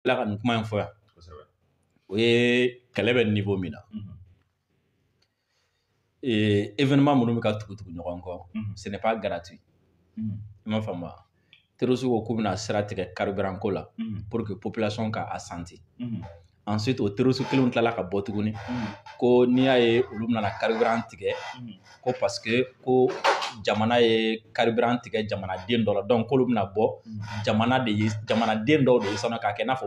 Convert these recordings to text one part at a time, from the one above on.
la ka nin kuma in fɔ yan o ye kɛlɛ bɛ niveau min na événement minnu bɛ ka tugu ɲɔgɔn kɔ ce n'est pas gratuit i m'a faamu wa terroriste ko k'u bɛna sira tigɛ carburant ko la pour que population ka a santi ensuite o terroriste kelenw tilala ka bɔ tuguni ko n'i y'a ye olu bɛna carburant tigɛ ko parce que ko jamana ye carburant tigɛ jamanaden dɔ la donc k'olu bɛna bɔ jamanaden dɔw de ye sɔnna k'a kɛ i n'a fɔ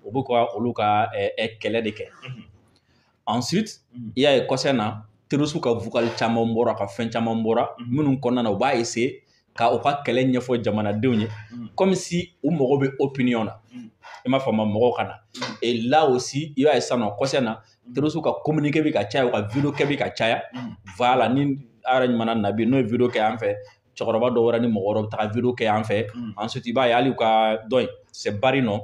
u bɛ ka olu ka kɛlɛ de kɛ ensuite i y'a ye kɔsɛn na terroriste ka vocal caman bɔra ka fɛn caman bɔra minnu kɔnɔna na u b'a essayer ka u ka kɛlɛ ɲɛfɔ jamanadenw ye comme si u mago bɛ opinion na i m'a faamu mɔgɔw ka na et là aussi i b'a ye sisan nɔ kɔsɛn na terroriste ka communiqué bɛ ka caya u ka vidéo kɛ bɛ ka caya voilà ni ara ɲuman na bi n'o ye vidéo kɛ an fɛ cɛkɔrɔba dɔw wɛrɛ ni mɔgɔ wɛrɛ bɛ taga vidéo kɛ an fɛ ensuite i b'a ye hali u ka dɔn c'est Bari nɔ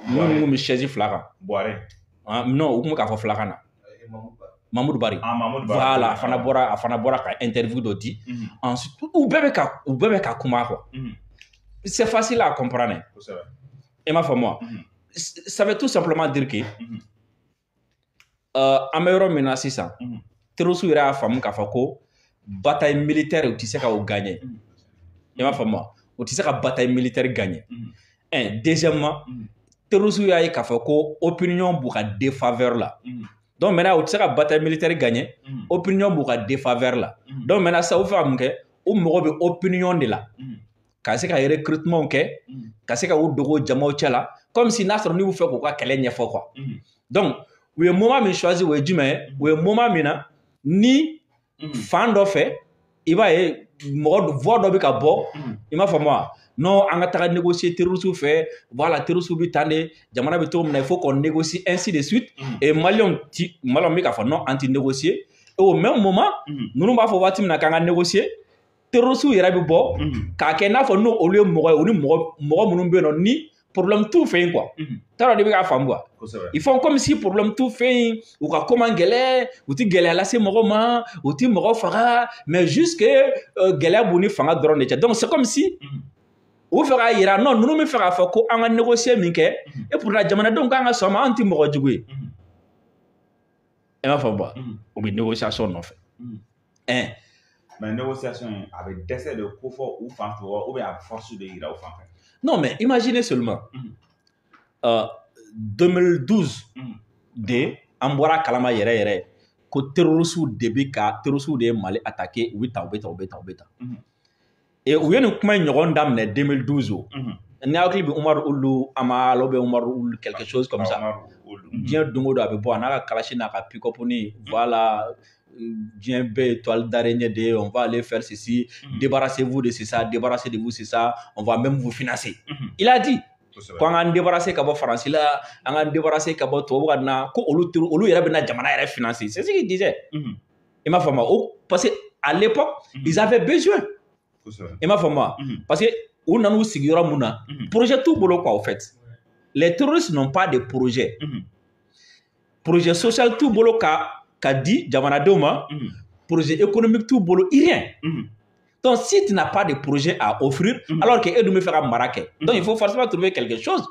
minnu bɛ chaise fila kan non u tun bɛ k'a fɔ filakan na Mamudu Bari voilà a fana bɔra ka interview dɔ di ensuite u bɛɛ bɛ ka kuma quoi c'est facile à comprendre i m'a faamu wa ça veut tout simplement dire que an bɛ yɔrɔ min na sisan terroriste yɛrɛ y'a faamu k'a fɔ ko bataille militaire u tɛ se ka o gagner i m'a faamu wa u tɛ se ka bataille militaire gagner deuxièmement terroriste y'a ye k'a fɔ ko opinion b'u ka défaveur la donc maintenant u tɛ se ka bataille militaire gagner opinion b'u ka défaveur la donc maintenant ça u fɛ ka mun kɛ u mago bɛ opinion de la ka se ka recrutement kɛ ka se ka u dogo jamaw cɛ la comme si n'a sɔrɔ n'u fɛ k'u ka kɛlɛ ɲɛfɔ quoi donc u ye moment min choisi o ye jumɛn ye u ye moment min na ni fan dɔ fɛ i b'a ye mɔgɔ voix dɔ bɛ ka bɔ i m'a faamu wa non an ka taga négocier terroriste fɛ voilà terroriste bɛ tan de jamana bɛ cogo min na il faut qu'on négocie ainsi de suite et maliyɛnw bɛ k'a fɔ non an tɛ négocier et au même moment ninnu b'a fɔ waati min na k'an ka négocier terroriste yɛrɛ bɛ bɔ k'a kɛ n'a fɔ n'o olu ye mɔgɔ ye u ni mɔgɔ minnu bɛ yen nɔ ni problème t'u fɛ yen quoi t'a dɔn de bɛ k'a faamu quoi ils font comme si problème t'u fɛ yen u ka ko man gɛlɛn u tɛ gɛlɛya lase mɔgɔ ma u tɛ mɔgɔ faga mais juste que gɛlɛya b'u ni fanga dɔrɔn de cɛ donc c'est comme si u fɛ k'a yira non ninnu bɛ fɛ k'a fɔ ko an ka négocier min kɛ et pourtant jamanadenw kan ka sɔn ma an tɛ mɔgɔ jugu ye i m'a faamu wa u bɛ négociation nɔfɛ mais négociation a bɛ dɛsɛ de ko fɔ u fan fɛ ou bien a bɛ force de yira u fan fɛ. Non mais imaginez seulement 2012 de an bɔra kalama yɛrɛ yɛrɛ ko terroriste de ye Mali attaqué u bɛ ta. Et u ye nin kuma in ɲɔgɔn daminɛ 2012 o ni hakili bɛ Umaru Ulu Amalo bɛ Umaru Ulu quelque chose comme ça diɲɛ don o don a bɛ bɔ a n'a ka kalashi n'a ka pick-up ni voilà diɲɛ bɛɛ ye toile d'araignée de ye on va aller faire ceci débarrassez-vous de ça débarrassez de vous c'est ça on va même vous financer il a dit ko an k'an débarrasser ka bɔ Faransi la an k'an débarrasser ka bɔ tubabu ka na ko olu yɛrɛ bɛna jamana yɛrɛ financer c'est ce qu'il disait i m'a faamu o parce que à l'époque ils avaient besoin i m'a faamu parce que u nana u sigi yɔrɔ mun na projet t'u bolo quoi au fait les terroristes n'ont pas de projet projet social t'u bolo ka di jamanadenw ma projet économique t'u bolo rien donc si tu n'as pas de projet à offrir alors que e dun bɛ fɛ ka mara kɛ donc il faut forcément trouver quelque chose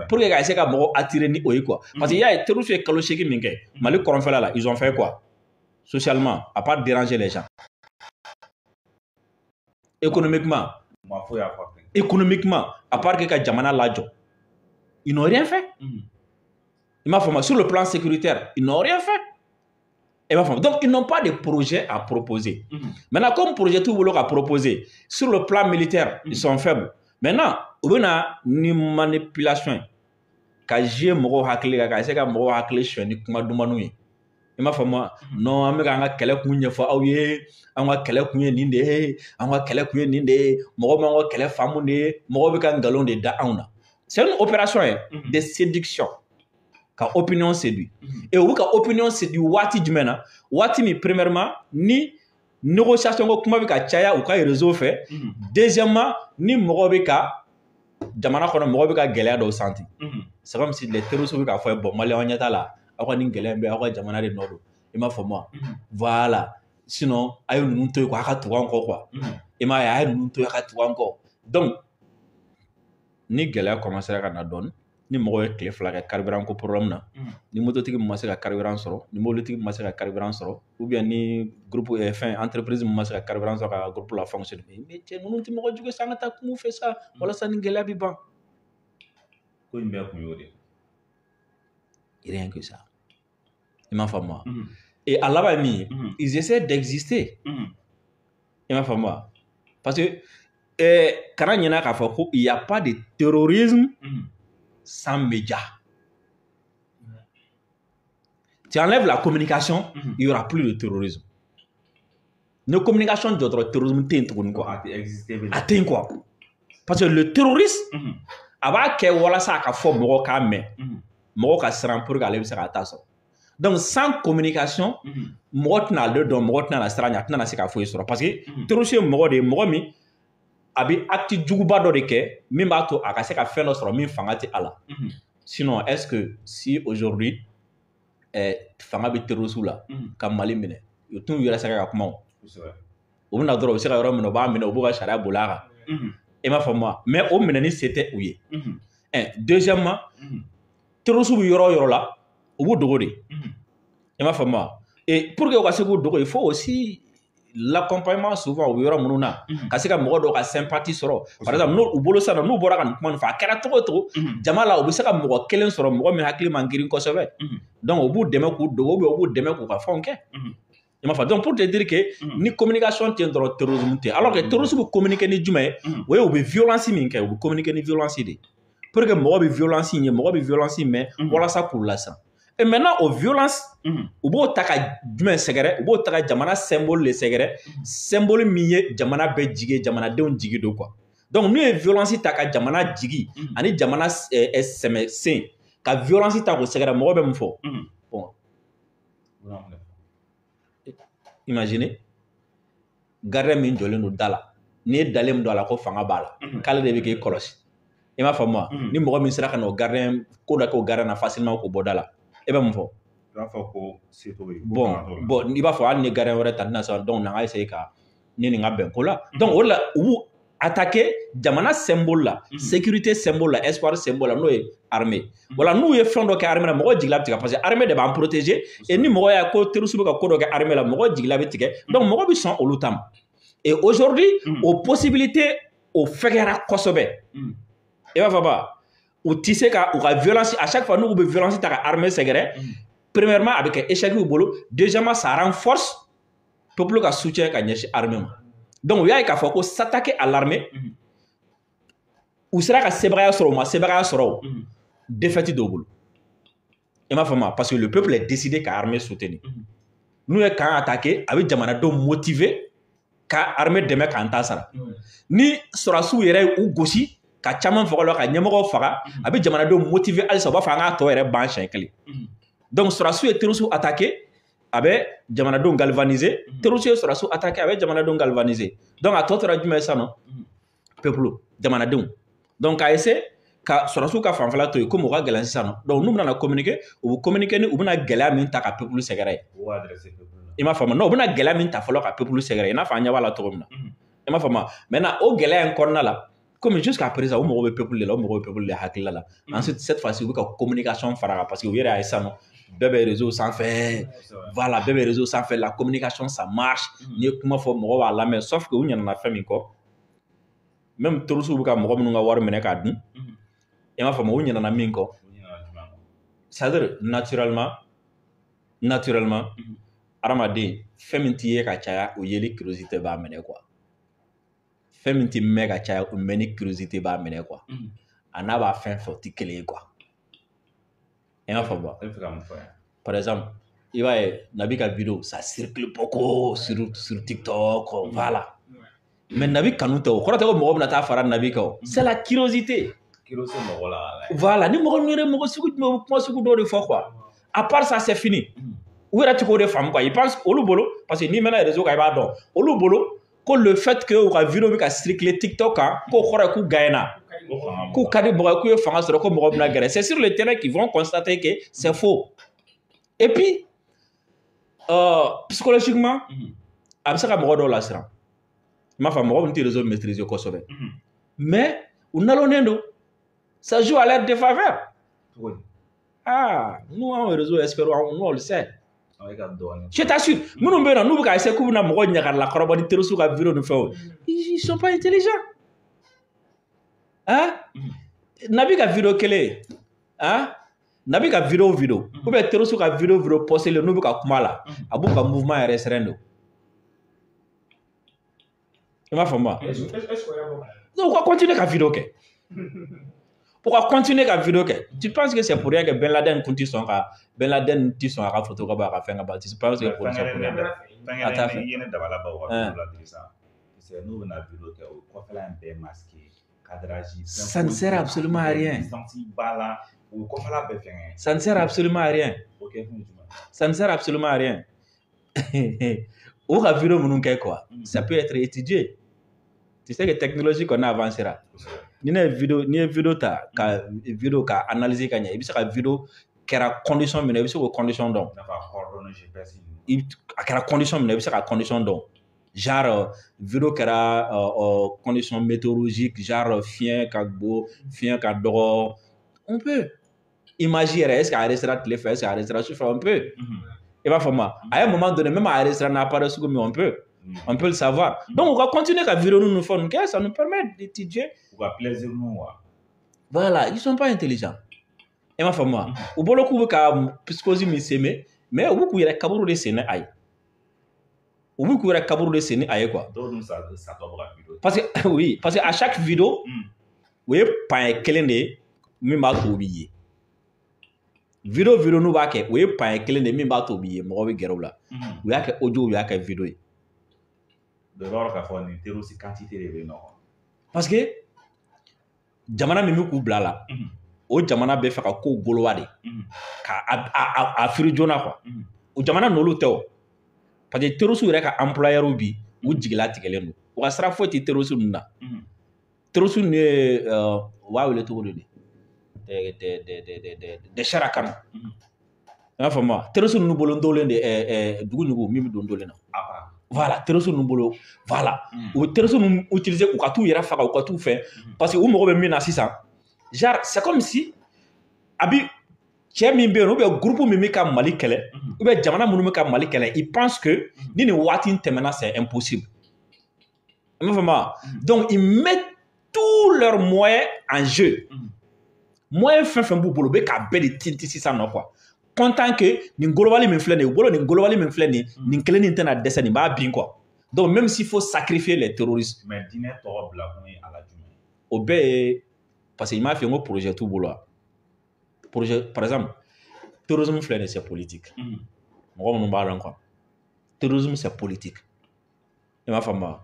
pour que ka essayer ka mɔgɔw attirer ni o ye quoi parce que i y'a ye terroriste ye kalo 8 min kɛ Mali kɔrɔnfɛla la ils ont fait quoi socialement à part déranger les gens économiquement à part que ka jamana lajɔ ils n'ont rien fait il m'a faamu sur le plan sécuritaire ils n'ont rien fait donc ils n'ont pas de projet à proposer maintenant comme projet t'u bolo ka proposer sur le plan militaire ils sont faibles maintenant u bɛna ni manipulation ka jouer mɔgɔw hakili kan ka essayer ka mɔgɔw hakili suɲɛ ni kuma dumanw ye i m'a faamu non an bɛ k'an ka kɛlɛ kun ɲɛfɔ aw ye an ka kɛlɛ kun ye nin de ye an ka kɛlɛ kun ye nin de ye mɔgɔw b'an ka kɛlɛ faamu de ye mɔgɔw bɛ ka nkalon de da anw na c'est une opération de séduction ka opinion séduit et u bɛ ka opinion séduit waati jumɛn na waati min premièrement ni négociation ko kuma bɛ ka caya u ka réseau fɛ deuxièmement ni mɔgɔw bɛ ka jamana kɔnɔ mɔgɔw bɛ ka gɛlɛya dɔw santi c'est comme si les terroristes bɛ k'a fɔ bon maliyɛnw ɲɛ t'a la aw ka nin gɛlɛya bɛ aw ka jamana de nɔ don i m'a faamu voilà sinon a ye ninnu to yen quoi a ka tugu an kɔ quoi i m'a ye a ye ninnu to yen a ka tugu an kɔ donc ni gɛlɛya commencera ka na dɔɔni ni mɔgɔ ye tile 2 kɛ carburant ko problème na ni mototigi min ma se ka carburant sɔrɔ ni mobilitigi min ma se ka carburant sɔrɔ ou bien ni groupe entreprise min ma se ka carburant sɔrɔ ka groupe la fonctionner mais cɛ ninnu tɛ mɔgɔ jugu sa an ka taa kungo fɛ sa walasa ni gɛlɛya bɛ ban ko in bɛɛ kun y'o de rien que ça i m'a faamu wa et a laban ye min ye ils essaient d'exister i m'a faamu wa parce que kana ɲinɛ k'a fɔ ko il y a pas de terrorisme sans médias. Tu enlèves la communication, il n'y aura plus de terrorisme. Nos communications de terrorisme, atteint quoi. Parce que le terroriste, avant que voilà ça a fait mort quand même, mort ka sera pour aller se ratasser. Donc sans communication, mort n'a le don, mort n'a la sera n'a n'a se ka foyer sur parce que terroriste mort de mort mi abi acte juguba do de ke min b'a to a ka se ka fɛn dɔ sɔrɔ min fanga tɛ a la sinon est-ce que si aujourd'hui fanga bɛ terroriste la ka Mali minɛ u t'u yɛrɛ sɛgɛ ka kuma o bɛna dɔrɔn u bɛ se ka yɔrɔ minɛ u b'a minɛ u b'u ka sariya boli a kan i m'a faamu wa mais o minɛni se tɛ u ye deuxièmement terroriste bɛ yɔrɔ o yɔrɔ la u b'u dogo de i m'a faamu wa et pour que u ka se k'u dogo il faut aussi l'accompagnement souvent au yɔrɔ minnu na ka se ka mɔgɔ dɔw ka sympathie sɔrɔ par exemple n'u bolo sa n'u bɔra ka nin kuma nin fɔ a kɛra cogo o cogo jama la u bɛ se ka mɔgɔ kelen sɔrɔ mɔgɔ min hakili man girin kosɛbɛ donc u b'u dɛmɛ k'u dogo ou bien u b'u dɛmɛ k'u ka fɛnw kɛ i m'a fɔ donc pour te dire que ni communication tɛ dɔrɔn terrorisme tɛ alors que terrorisme bɛ communiquer ni jumɛn ye o ye u bɛ violence min kɛ u bɛ communiquer ni violence de pour que mɔgɔ bɛ violence ye mɔgɔ bɛ violence mɛn walasa k'u lasiran. Et maintenant, aux violences, u b'o ta ka jumɛn sɛgɛrɛ u b'o ta ka jamana symbole le sɛgɛrɛ symbole min ye jamana bɛɛ jigi jamanadenw jigi don quoi. Donc n'u ye violence ta ka jamana jigi ani jamana sɛmɛ sen ka violence ta k'o sɛgɛrɛ mɔgɔ bɛ mun fɔ bon imaginez gardien min jɔlen don da la n'i ye dalen min don a la ko fanga b'a la k'ale de bɛ k'i kɔlɔsi i m'a faamu wa ni mɔgɔ min sera ka n'o gardien ko dɔ kɛ o gardien na facilement k'o bɔ da la i bɛ mun fɔ bon i b'a fɔ hali ni gardien wɛrɛ ta tɛna sɔrɔ donc n'an ka essayer ka ni nin ka bɛn ko la donc o de la u b'u attaquer jamana symbole la sécurité symbole la espoir symbole la n'o ye armée wala n'u ye fɛn dɔ kɛ armée la mɔgɔ jigila bɛ tigɛ parce que armée de b'an protéger et ni mɔgɔ y'a ko terroriste bɛ ka ko dɔ kɛ armée la mɔgɔ jigila bɛ tigɛ donc mɔgɔ bɛ sɔn olu ta ma et aujourd'hui o possibilité o fɛkɛra kosɛbɛ i b'a fɔ ba u tɛ se ka u ka violence à chaque fois n'u bɛ violence ta ka armée sɛgɛrɛ premièrement a bɛ kɛ échec y'u bolo deuxièmement ça renforce peuple ka soutien ka ɲɛsin armée ma donc u y'a ye k'a fɔ ko s'attaquer à l'armée u sera ka sebagaya sɔrɔ u ma sebagaya sɔrɔ o défaite dɔw bolo i m'a faamu parce que le peuple est décidé ka armée soutenir n'u ye kan attaquer a bɛ jamanadenw motiver ka armée dɛmɛ k'an ta sara ni sɔrɔdasiw yɛrɛ ye u gosi ka caman faga la ka ɲɛmɔgɔw faga a bɛ jamanadenw motiver halisa u b'a fɔ an k'a tɔ yɛrɛ ban siɲɛ kelen donc sɔrɔdasiw ye terroriste attaquer a bɛ jamanadenw galvaniser terroriste ye sɔrɔdasiw attaquer a bɛ jamanadenw galvaniser donc a tɔ tora jumɛn ye sisan nɔ peuple jamanadenw donc k'a essayer ka sɔrɔdasiw ka fanfɛla to yen komi u ka gɛlɛn sisan nɔ donc n'u bɛna na communiquer u bɛ communiquer ni u bɛna gɛlɛya min ta ka peuple sɛgɛrɛ ye i m'a faamu non u bɛna gɛlɛya min ta fɔlɔ ka peuple sɛgɛrɛ i n'a fɔ an ɲɛ b'a la cogo min na i m'a faamu maintenant o gɛlɛya in kɔnɔna la comme jusqu'à présent u mago bɛ peuple de la u mago bɛ peuple de hakilila la ensuite cette fois-ci u bɛ ka communication fara kan parce que u yɛrɛ y'a ye sisan nɔ bɛɛ bɛ réseau sanfɛ voilà bɛɛ bɛ réseau sanfɛ la communication ça marche n'i ye kuma fɔ mɔgɔ b'a lamɛn sauf que u ɲinɛna fɛn min kɔ même terroriste bɛ ka mɔgɔ minnu ka wari minɛ k'a dun i m'a faamu u ɲinɛna min kɔ c'est-à-dire naturellement adamaden fɛn min t'i ye ka caya o yeli curiosité b'a minɛ quoi fɛn min t'i mɛn ka caya o mɛnni curiosité b'a minɛ quoi a n'a b'a fɛn fɛ o tɛ kelen ye quoi i m'a faamu par exemple i b'a ye Nabi ka vidéo ça circule beaucoup sur TikTok voilà mais Nabi kanu tɛ o kɔrɔ tɛ ko mɔgɔ bɛna taa fara Nabi kan o c'est la curiosité voilà ni mɔgɔ min yɛrɛ mɔgɔ sugu jumɛn o bɛ kuma sugu dɔw de fɔ quoi à part ça c'est fini u yɛrɛ tɛ k'o de faamu quoi ils pensent olu bolo parce que n'i mɛnna réseau kan i b'a dɔn olu bolo ko le fait que u ka vidéo bɛ ka circuler TikTok kan k'o kɔrɔ ye k'u gagnera k'u ka di mɔgɔ ye k'u ye fanga sɔrɔ ko mɔgɔ bɛna gɛrɛ c'est sur le terrain qu'ils vont constater que c'est faux et puis psychologiquement a bɛ se ka mɔgɔ dɔw lasiran i m'a faamu mɔgɔ min tɛ réseau maîtriser kosɛbɛ mais u nalonnen don Ça joue à l'air de faveur. Oui. Ah, nous, en réseau, espérons, nous, on le sait. Avec un don. Je t'assure, nous, nous, nous, essayer que nous, la corobane, terroristes, la vidéo, nous faisons. Ils sont pas intelligents. Hein? Nabi ka vidéo kele. Hein? Nabi ka vidéo. Ou bien terroristes ka vidéo poster le nous ka kuma la. Abu ka mouvement est restreinto. Tu m'as fait moi. Donc, on va continuer la vidéo. Pourquoi continuer la vidéo? Tu penses que c'est pour rien que Ben Laden continue son cas? Ben Laden tire son photo comme ça, faire un baptême. Tu penses que c'est pour rien? Ça ne sert absolument à rien. Ça ne sert absolument à rien. Ça ne sert absolument à rien. Ou la vidéo, ça peut être étudié. Tu sais que la technologie qu'on a avancera. Ni vidéo ta ka vidéo ka analyser ka nya ibi se ka vidéo kera condition mina ibi se ko condition don kera condition mina ibi se ka condition don genre vidéo kera condition météorologique genre fien ka gbo fien ka dogo on peut imaginer est-ce qu'à restaurant les faire est-ce qu'à restaurant je fais un peu et va forma à un moment donné même à restaurant n'a pas reçu mais on peut le savoir. Donc, on va continuer à vidéo nous faire, ça nous permet d'étudier. Plaisir nous. Voilà, ils ne sont pas intelligents. Et ma femme, au bout de la psychose, mais au bout de la cabou de séné aïe. Au bout de la cabou de séné aïe quoi. Parce que, oui, parce qu'à chaque vidéo, vous voyez, pas un calendrier, mais m'a oublié. Vidéo nous va que, vous voyez, pas un calendrier, mais m'a oublié. Moi, je vais vous dire, vous voyez que audio, vous voyez que vidéo. De l'ordre qu'a fait une terreau, c'est quantité de non. Parce que jamana min bɛ k'u bila la o jamana bɛ fɛ ka ko golowa de ka a firi joona quoi o jamana n'olu tɛ o parce que terroriste yɛrɛ ka employeur bi u jigila tigɛlen don u ka sira foyi tɛ terroriste ninnu na terroriste ninnu ye u b'a wele cogo di de sariya kanu i y'a faamu terroriste ninnu bolo n dolen de dugu ɲugu min bɛ don dolen na. Voilà, terroristes nous bolo. Voilà. Ou terroristes nous utiliser ou ka tout yera faga ou ka tout fait parce que ou mogo be mina sisa. Genre c'est comme si abi chez min be no be groupe mi ka Mali kele ou be jamana munu ka Mali kele ils pensent que ni wati temena c'est impossible. Donc ils mettent tous leurs moyens en jeu. Moyen fin bu bolo be ka be de tinti sisa no quoi. Content que ni globally min flène ou bolo ni globally min flène ni kelen ni tena dessa ni ba bien quoi. Donc même s'il faut sacrifier les terroristes mais dîner to bla ko à la jume au bé parce qu'il m'a fait un projet tout bolo projet par exemple terrorisme flène c'est politique moi on parle quoi terrorisme c'est politique et ma femme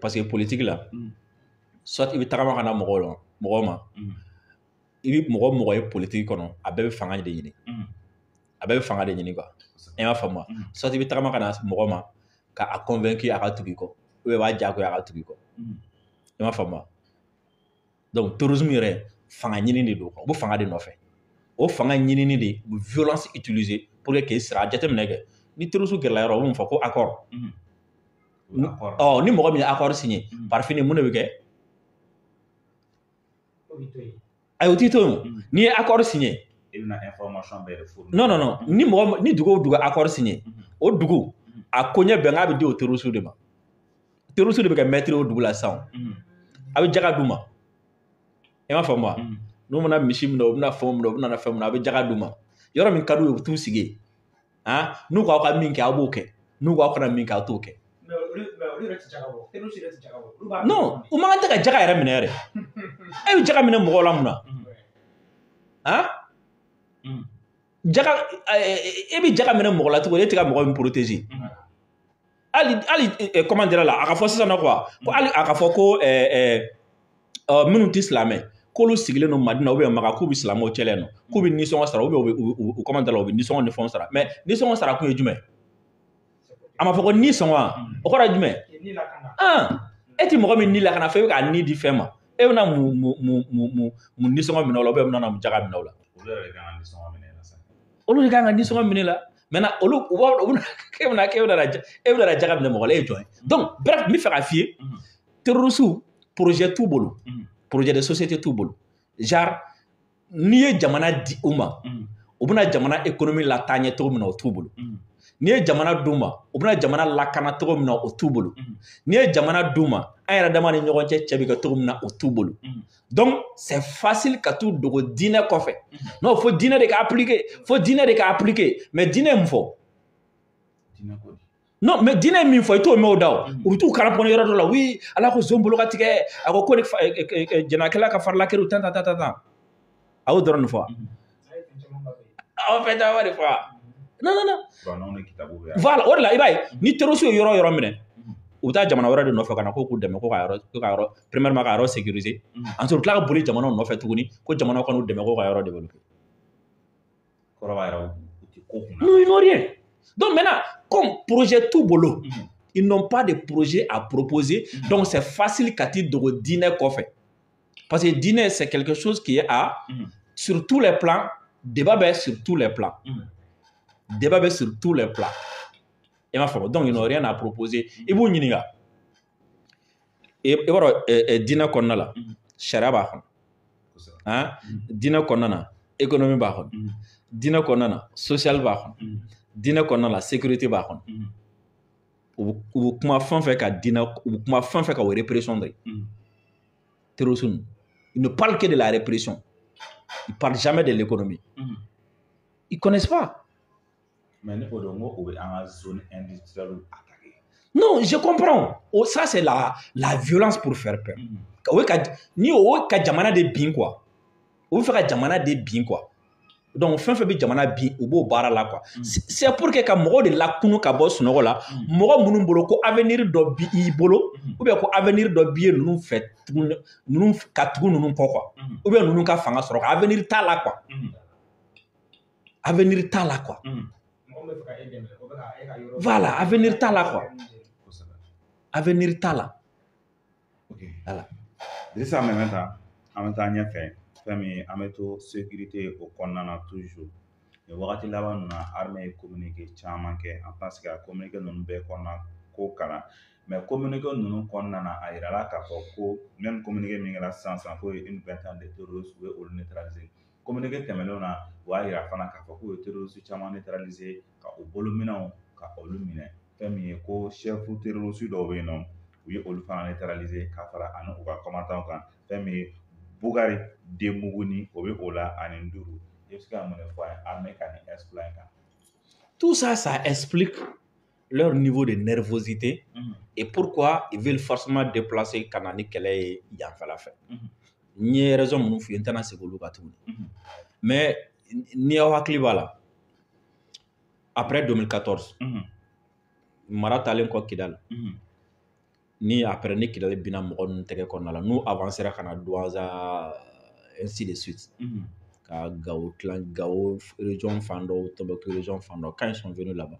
parce que politique là soit il veut tagama kana mogoma il veut mogo est politique kono a bɛ fanga de ɲini a bɛ fanga de ɲini quoi et ma femme soit il veut tagama kana mogoma ka a convaincu a ka tugi ko ou b'a jago a ka tugi ko et ma femme donc terrorisme yɛrɛ fanga ɲini de do o fanga de nɔfɛ o fanga ɲini de violence utilisée pour que sera jateminɛ kɛ ni terrorisme gɛrɛla yɔrɔ o b'o fɔ ko accord ni mɔgɔ min ye accord signé par fini mun de bɛ kɛ ayo tito ni accord signé non ni mɔgɔ ni dugu accord signé o dugu a koɲɛ bɛn k'a bɛ di o terroristes de ma terroristes de bɛ kɛ maître o dugu la sisan a bɛ jaga d'u ma i m'a faamu wa n'u mana misi minɛ u bɛna fɛn minɛ u bɛna fɛn minɛ a bɛ jaga d'u ma yɔrɔ min ka d'u ye u bɛ t'u sigi n'u ko aw ka min kɛ aw b'o kɛ n'u ko aw kana min kɛ aw t'o kɛ non u man kan tɛ ka jaga yɛrɛ minɛ yɛrɛ e bɛ jaga minɛ mɔgɔw la mun na jaga e bɛ jaga minɛ mɔgɔ la cogo di e tɛ ka mɔgɔ min protéger hali comment dire la a ka fɔ sisan nɔ quoi ko hali a ka fɔ ko minnu tɛ silamɛ k'olu sigilen don Madina Maka k'u bɛ silamɛw cɛla yen nɔ k'u bɛ nisɔngɔ sara u comment dire la u bɛ nisɔngɔ ni fɛnw sara mais nisɔngɔ sara kun ye jumɛn a ma fɔ ko ni sɔngɔ o kɔrɔ ye jumɛn e tɛ mɔgɔ min ni lakana fɔ e bɛ k'a ni di fɛn ma e bɛna mun nisɔngɔ minɛ o la ou bien e bɛna mun jaga minɛ o la olu de kan ka nisɔngɔ minɛ la maintenant olu e bɛna jaga minɛ mɔgɔ la e ye jɔn ye donc bref n bɛ fɛ k'a f'i ye terroristes projet t'u bolo projet de société t'u bolo genre n'i ye jamana di u ma u bɛna jamana économie lataa ɲɛ cogo min na o t'u bolo n'i ye jamana d'u ma u bɛna jamana lakana cogo min na o t'u bolo n'i ye jamana d'u ma an yɛrɛ dama ni ɲɔgɔn cɛ bɛ kɛ cogo min na o t'u bolo donc c'est facile ka t'u dogo diinɛ kɔfɛ non fo diinɛ de ka appliquer fo diinɛ de ka appliquer mais diinɛ mun fɔ non mais diinɛ min fɔ i t'o mɛn o da o u bɛ t'u karapɔn yɔrɔ dɔ la oui ala ko zon bolo ka tigɛ a ko jɛnakɛla ka farila kɛriw tan a y'o dɔrɔn de fɔ aw fɛn caman de fɔ non voilà o de la i b'a ye ni terroriste ye yɔrɔ o yɔrɔ minɛ u bɛ taa jamana wɛrɛ de nɔfɛ ka na ko k'u dɛmɛ ko ka yɔrɔ premièrement ka yɔrɔ sécuriser ensuite u tila ka boli jamanaw nɔfɛ tuguni ko jamanaw ka n'u dɛmɛ ko ka yɔrɔ développer non ils n'ont rien donc maintenant comme projet t'u bolo ils n'ont pas de projet à proposer donc c'est facile ka t'i dogo diinɛ kɔfɛ parce que diinɛ c'est quelque chose qui est à sur tous les plans débat bɛ sur tous les plans débat bɛ sur tous les plans i m'a faamu donc ils n'ont rien à proposer i b'u ɲininka i b'a dɔn diinɛ kɔnɔna la sariya b'a kɔnɔ diinɛ kɔnɔna na économie b'a kɔnɔ diinɛ kɔnɔna na social b'a kɔnɔ diinɛ kɔnɔna la sécurité b'a kɔnɔ u bɛ kuma fɛn fɛn ka diinɛ u bɛ kuma fɛn fɛn ka o répression de terrorisme ils ne parlent que de la répression ils parlent jamais de l'économie ils connaissent pas. Mais ne peut donc où est en zone industrielle attaquée. Non, je comprends. Oh, ça c'est la violence pour faire peur. Ni o ka jamana de bin quoi. O fait ka jamana de bin quoi. Donc fin fait bi jamana bin o bo bara la quoi. C'est pour que ka mogo de la kunu ka bo sunoko la, mogo munun bolo ko avenir do bi I bolo ou bien ko avenir do bi nunu fait nunu ka tugu nunu ko quoi. Ou bien nunu ka fanga soro avenir ta la quoi. Avenir ta la quoi. Voilà, avenir t'a là quoi. Avenir t'a là. Ok. Voilà. De ça, en même temps, il y a fait sécurité au Konana toujours. Le Wakati là-bas, nous avons armée communiqué, Tchamanké, en parce que la communiqué nous avons Kona Kokana. Mais communiqué nous Konana, à Irala, même communiqué, mais la sens, pour une vingtaine de terroristes ou le neutraliser. Communiqué temelona wa ira fana ka fɔ k'u ye terroriste caman neutraliser ka o bolominɛw ka olu minɛ fɛn min ye ko chef terroriste dɔw bɛ yen nɔ u ye olu fana neutraliser ka fara ani u ka commandanw kan fɛn min ye Bugari Demuguni o bɛ o la ani Nduru i bɛ se ka mun de fɔ an ye armée ka nin exploit kan. Tout ça, ça explique leur niveau de nervosité et pourquoi ils veulent forcément déplacer Kanani kɛlɛ yanfɛla fɛ. N ye raison minnu f'i ye n tɛna segin olu kan tuguni mais ni aw hakili b'a la après 2014 mara taalen kɔ Kidali ni après ni Kidali binna mɔgɔ ninnu tɛgɛ kɔnɔna la n'u avancera ka na Douaza ainsi de suite ka Gao région fan dɔw Tombouctou région fan dɔw quand ils sont venus là-bas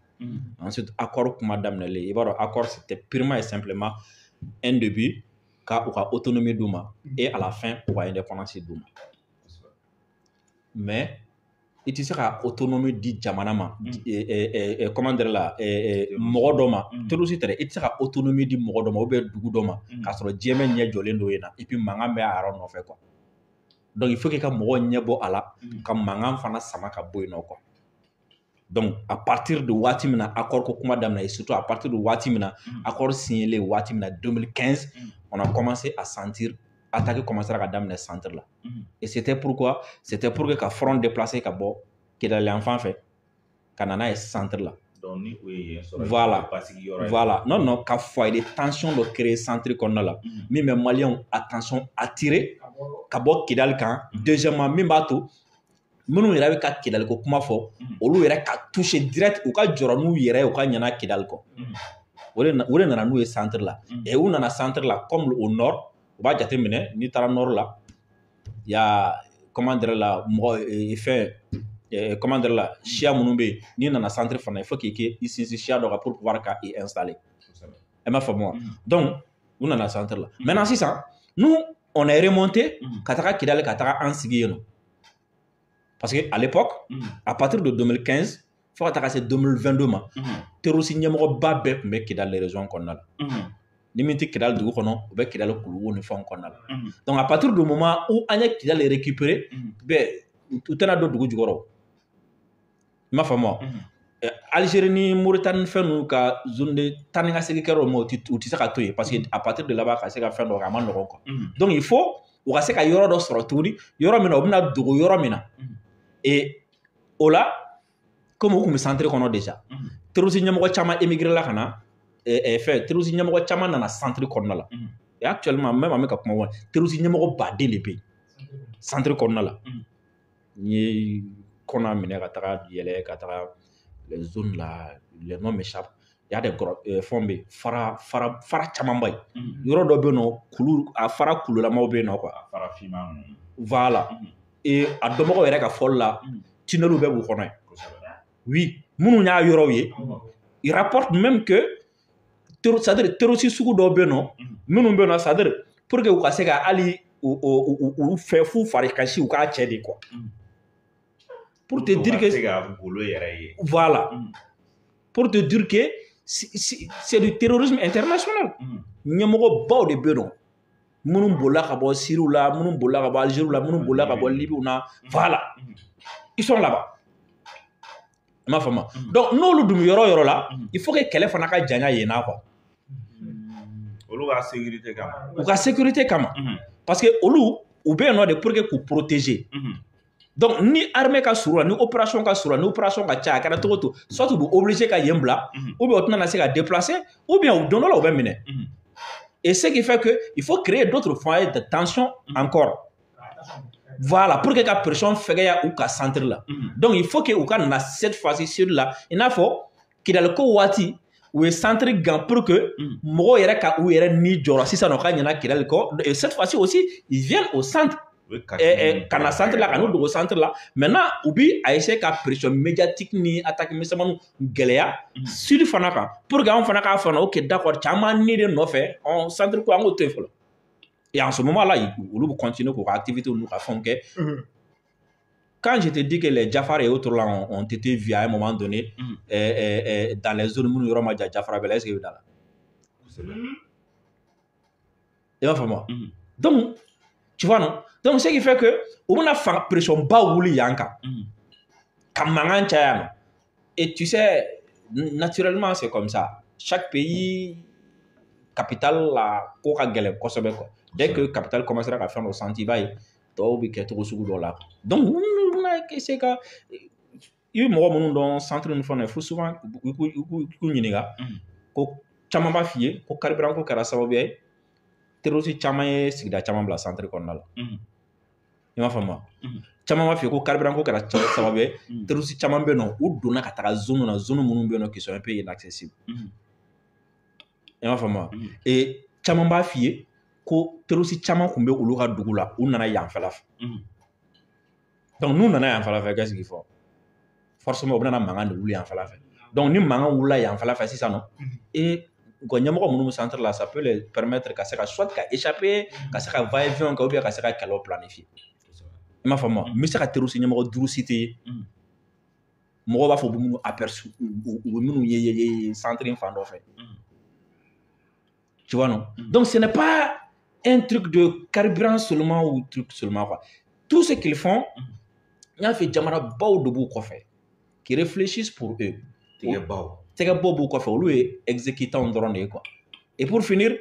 ensuite accord kuma daminɛlen i b'a dɔn accord c'était purement et simplement un début ka u ka autonomie d'u ma et à la fin u ka indépendance d'u ma mais i tɛ se ka autonomie di jamana ma comment dire la mɔgɔ dɔ ma terroriste tɛ dɛ i tɛ se ka autonomie di mɔgɔ dɔ ma ou bien dugu dɔ ma k'a sɔrɔ diɲɛ ɲɛ jɔlen do yen na et puis mankan bɛ a yɔrɔ nɔfɛ quoi donc il faut que ka mɔgɔw ɲɛ bɔ a la ka mankan fana sama ka bɔ yen nɔ quoi donc à partir de waati min na accord ko kuma daminɛ et surtout à partir de waati min na accord signé waati min na 2015 on a commencé à sentir attaque commencera ka daminɛ centre la et c'était pourquoi c'était pour que ka front déplacé ka bɔ Kidali yan fan fɛ ka na n'a ye centre la donc ni o ye yen sɔrɔ voilà non ka foyer de tension dɔ créer centre kɔnɔna la min bɛ maliyɛnw attention attirer ka bɔ Kidali kan deuxièmement min b'a to minnu yɛrɛ bɛ ka Kidali ko kuma fɔ olu yɛrɛ ka toucher direct u ka jɔrɔ n'u yɛrɛ ye u ka ɲana Kidali kɔ o de nana n'u ye centre la et u nana centre la comme au nord u b'a jate minɛ n'i taara nord la il y a comment dire la mɔgɔ fɛn comment dire la siya minnu bɛ yen n'i nana centre fana il faut qu'il k'i sinsin siya dɔ kan pour pouvoir ka i installer e m'a faamu wa donc u nana centre la maintenant sisan nous on est remonté ka taga Kidali ka taga an sigi yen nɔ parce que à l'époque à partir de 2015 fo ka taga se 2022 ma terroriste ɲɛmɔgɔba bɛɛ tun bɛ Kidali région kɔnɔna la ni min tɛ Kidal dugu kɔnɔ u bɛ Kidal kuluwo ni fɛnw kɔnɔna la donc à partir du moment où an ye Kidal récupérer u tɛna don dugu jukɔrɔ i m'a faamu wa Algérie ni Mauritanie fɛn ninnu ka zone de taa ni ka segin kɛra o ma u tɛ se ka to yen parce que à partir de là-bas ka se ka fɛn dɔ kɛ a ma nɔgɔn quoi donc il faut u ka se ka yɔrɔ dɔ sɔrɔ tuguni yɔrɔ min na u bɛna dogo yɔrɔ min na et o la comme u tun bɛ centre kɔnɔ déjà terroriste ɲɛmɔgɔ caman émigré la ka na terroriste ɲɛmɔgɔ caman nana centre kɔnɔna la et actuellement même an bɛ ka kuma wala terroriste ɲɛmɔgɔ baden de bɛ yen centre kɔnɔna la n'i ye kɔnɔ minɛ ka taga yɛlɛ ka taga les zones là les noms m'échappent il y a des fɛnw bɛ yen fara caman ba yen yɔrɔ dɔ bɛ yen nɔ kulu a fara kululamaw bɛ yen nɔ quoi fara finman ninnu voilà et a dɔnbagaw yɛrɛ ka fɔli la tunneliw bɛ b'u kɔnɔ yen oui minnu y'a yɔrɔw ye il rapporte même que c'est-à-dire terroriste sugu dɔw bɛ yen nɔ minnu bɛ yen nɔ c'est-à-dire pour que u ka se ka hali u fɛ f'u fari kasi u k'a cɛ de quoi pour te dire que voilà pour te dire que c'est du terrorisme international ɲɛmɔgɔ baw de bɛ yen nɔ minnu bolila ka bɔ Syrie la minnu bolila ka bɔ Algérie la minnu bolila ka bɔ Libye na voilà ils sont là-bas i m'a faamu donc n'olu dun yɔrɔ yɔrɔ la il faut que kɛlɛ fana ka janya yen na quoi olu ka sécurité kama u ka sécurité kama parce que olu u bɛ yen nɔ de pour que k'u protéger donc ni armée ka surun ni opération ka surun ni opération ka ca a kɛra cogo to soit u bɛ obligé ka yen bila ou bien u tɛna se ka déplacer ou bien u don dɔ la u bɛ minɛ et ce qui fait que il faut créer d'autres foyers de tension encore voilà pour que ka pression fɛgɛya u ka centre la donc il faut que u ka na cette fois-ci sur là i n'a fɔ Kidal ko waati u ye centre gan pour que mɔgɔw yɛrɛ ka u yɛrɛ ni jɔra sisan nɔ ka ɲɛna Kidal kɔ et cette fois-ci aussi ils viennent au centre ka na centre la ka n'u dogo centre la maintenant u bi a essayer ka pression médiatique ni attaque misɛnmaninw gɛlɛya sud fana kan pour que anw fana k'a fɔ ok d'accord caman ni de nɔfɛ centre ko an k'o to yen fɔlɔ et en ce moment là olu bɛ continuer k'u ka activité n'u ka fɛnw kɛ quand je te dis que les Jafar et autres là ont été vus à un moment donné dans les zones minnu yɔrɔ ma jan Jafara bɛ la est-ce que i bɛ da la i b'a faamu donc tu vois non donc ce qui fait que u bɛna pression ba wuli yan kan ka mankan caya nɔ et tu sais naturellement c'est comme ça chaque pays capitale la ko ka gɛlɛn kosɛbɛ quoi dès que capitale commencera ka fɛn dɔ sentir i b'a ye tɔw bɛ kɛ cogo sugu dɔ la donc u bɛna essayer ka i bɛ mɔgɔ minnu dɔn centre ninnu fɛn na fo souvent i k'u ɲininka ko caman b'a f'i ye ko carburant ko kɛra sababuya ye terroriste caman ye sigida caman bila centre kɔnɔna la i m'a faamu caman b'a f'i ye ko carburant ko kɛra sababu ye terroriste caman bɛ yen nɔ u donna ka taga zone na zone minnu bɛ yen nɔ qui sont un peu inaccessibles i m'a faamu et caman b'a f'i ye ko terroriste caman tun bɛ olu ka dugu la u nana yanfɛla fɛ donc n'u nana yanfɛla fɛ qu'est-ce qu'il faut forcément u bɛna mankan de wuli yanfɛla fɛ donc ni mankan wulila yanfɛla fɛ sisan nɔ et u ka ɲɛmɔgɔ minnu bɛ centre la ça peut les permettre ka se ka soit ka échapper ka se ka va-et-vient kɛ ou bien ka se ka kɛlɛw planifier i m'a faamu n bɛ se ka terroriste ɲɛmɔgɔ 5 citer mɔgɔw b'a fɔ u bɛ minnu aperçu u bɛ minnu ye centre in fan dɔ fɛ tu vois non donc ce n'est pas un truc de carburant seulement ou truc seulement quoi tout ce qu'ils font n y'a fɛ jamana baw de b'u kɔfɛ qui réfléchissent pour eux tɛgɛ baw b'u kɔfɛ olu ye exécutants dɔrɔn de ye quoi et pour finir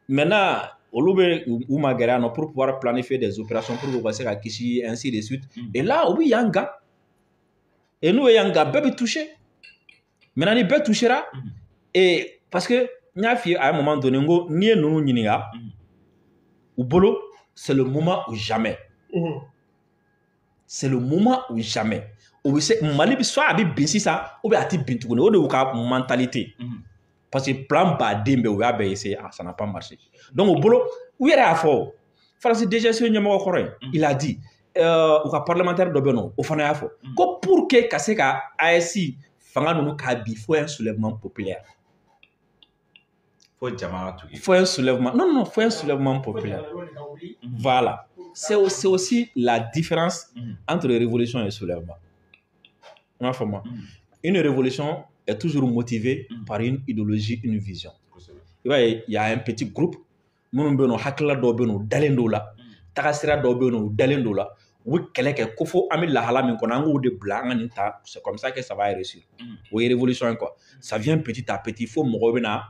maintenant olu bɛ u ma gɛrɛ yan nɔ pour pouvoir planifier des opérations pour que u ka se ka kisi ainsi de suite et là u bɛ yan gan et n'u ye yan gan bɛɛ bɛ toucher maintenant ni bɛɛ touchera et parce que n y'a f'i ye à un moment donné n ko n'i ye ninnu ɲininka u bolo c'est le moment ou jamais c'est le moment ou jamais o bɛ se Mali soit a bɛ bin sisan ou bien a tɛ bin tuguni o de y'u ka mentalité parce que plan baden bɛ u y'a bɛɛ essayer ça n'a pas marché donc o bolo u yɛrɛ y'a fɔ Faransi DGSE ɲɛmɔgɔ kɔrɔ ye il a dit u ka parlementaire dɔ bɛ yen nɔ o fana y'a fɔ ko pour que ka se ka AES fanga ninnu k'a bi faut un soulèvement populaire faut un soulèvement non faut un soulèvement populaire voilà c'est aussi la différence entre révolution et soulèvement on va faire une révolution est toujours motivée par une idéologie, une vision. il y a un petit groupe minnu bɛ yen nɔ hakilila dɔw bɛ yen nɔ u dalen don la tagasira dɔw bɛ yen nɔ u dalen don la u bɛ kɛlɛ kɛ ko fo an bɛ lahala min kɔnɔ an k'o de bila an ka nin ta c'est comme ça que ça va réussir o ye révolution ye quoi ça vient petit à petit fo mɔgɔw bɛ na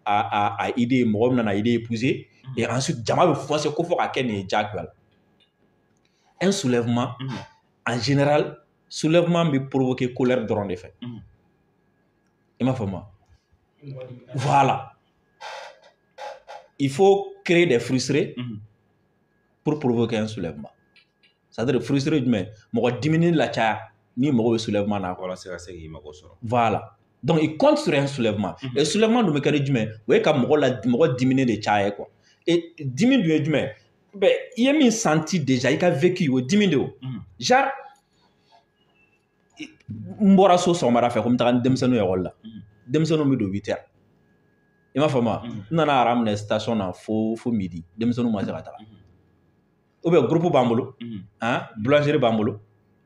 a idée mɔgɔw bɛ na idée épouser et ensuite jama bɛ foncer ko fo ka kɛ nin ye diyagoya la un soulèvement en général soulèvement bɛ provoquer colère dɔrɔn de fɛ i m'a faamu voilà il faut créer des frustrés pour provoquer un soulèvement. C'est-à-dire frustré jumɛn mɔgɔ dimini la caya ni mɔgɔ bɛ soulèvement na voilà donc il compte sur un soulèvement et soulèvement dun bɛ kɛ ni jumɛn o ye ka mɔgɔ dimini de caya quoi et dimi dun ye jumɛn ben i ye min senti déjà i ka vécu o dimi de o genre n bɔra so sɔgɔmada fɛ ko n bɛ taga ni denmisɛnninw ye école la denmisɛnninw bɛ don 8h i m'a faamu n nana ara minɛ station na fo midi denmisɛnninw ma se ka taga ou bien groupe b'an bolo boulangerie b'an bolo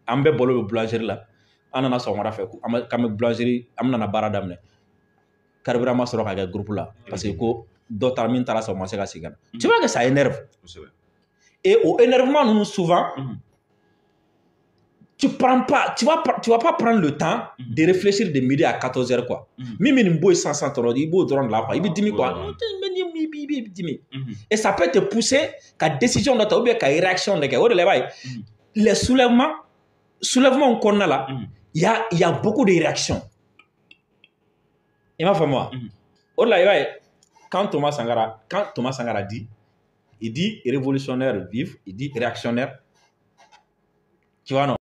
an bɛɛ balo bɛ boulangerie la an nana sɔgɔmada fɛ k'an bɛ boulangerie an bɛna baara daminɛ carburant ma sɔrɔ ka kɛ groupe la parce que ko dɔ taara min taara sɔrɔ o ma se ka segin ka na tu vois que ça énerve et au énervement ninnu souvent tu vas pas prendre le temps de réfléchir de midi à 14h quoi min bɛ nin bɔ yen sisan dɔrɔn i b'o dɔrɔn de la quoi i bɛ dimi quoi et ça peut te pousser ka décision dɔ ta ou bien ka réaction dɔ kɛ o de la i b'a ye les soulèvements kɔnɔna la il y a beaucoup de réactions i m'a faamu wa o de la i b'a ye quand Thomas Sankara dit il dit révolutionnaire vif il dit réactionnaire tu vois non